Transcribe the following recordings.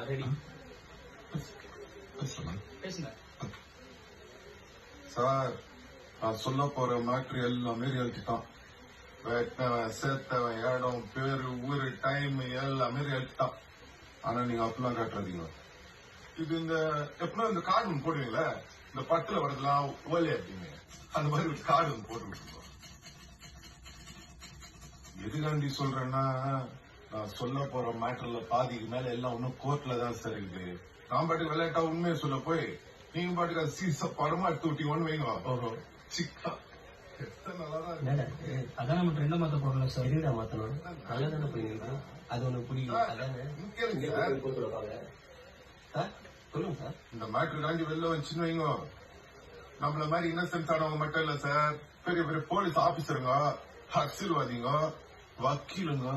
Ready பேசுங்க sir. நான் சொல்ல போற மேட்ரு எல்லாமே ரியாலிட்டி தான். வெட்டவன் சேர்த்தவன் இடம் பேரு ஊரு டைம் எல்லாமே ரியாலிட்டி தான். ஆனா நீங்க அப்படிலாம் காட்டுறீங்க. இது இந்த எப்படின்னா இந்த கார்டு ஒன்று போடுவீங்களே, இந்த பட்டுல வரதுலாம் ஓலை அப்படிங்க, அந்த மாதிரி ஒரு கார்டு ஒன்று போட்டு விட்டுருக்கோம். எதுக்காண்டி சொல்றேன்னா, நான் சொல்ல போற மேட்டர்ல பாதிக்கு மேல எல்லாம் இன்னும் கோர்ட்ல தான் சார் இருக்குது. நான் பாட்டுக்கு விளையாட்டா உண்மையை சொல்ல போய் நீங்க பாட்டுக்கு அது சீச படமா எடுத்து விட்டீங்கன்னு வைங்க. சிக்கா அதான் நம்ம ட்ரெண்ட மாத்த போறோம்ல சார். எதுடா மாத்தணும்? நல்லா தானே போயிருக்கு. அது ஒண்ணு புரியல. அதானே கேளுங்க சார். சொல்லுங்க சார். இந்த மேட்ரு காண்டி வெளில வந்துச்சுன்னு வைங்க, நம்மள மாதிரி இன்னசென்ட் ஆனவங்க மட்டும் இல்ல சார், பெரிய பெரிய போலீஸ் ஆபீசருங்க, அரசியல்வாதிங்க, வக்கீலுங்க,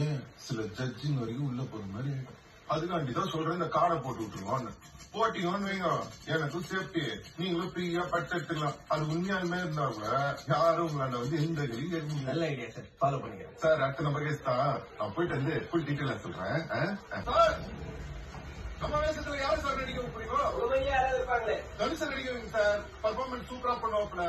ஏன் சில ஜட்ஜிங் வரைக்கும் உள்ள போற மாதிரி ஆயிடும். அதுக்காண்டிதான் சொல்றேன், இந்த கார்டை போட்டு விட்டுருவோம். போட்டீங்கன்னு வைங்க, எனக்கும் சேஃப்டி, நீங்களும் ஃப்ரீயா பட்டு எடுத்துக்கலாம். அது உண்மையாலுமே இருந்தா கூட யாரும் உங்களாண்ட வந்து எந்த கலையும் கேட்க முடியாது. நல்ல ஐடியா சார், ஃபாலோ பண்ணிக்கிறேன் சார். அடுத்த நம்பர் கேஸ் தான், நான் போயிட்டு வந்து ஃபுல் டீட்டெயிலா சொல்றேன். நம்ம வேஷத்துல யாரு சார் நடிக்க முடியுமோ? யாராவது இருப்பாங்களே. தனுஷன் நடிக்கிறீங்க சார், பர்ஃபார்மன்ஸ் சூப்பரா பண்ணுவாப்ல.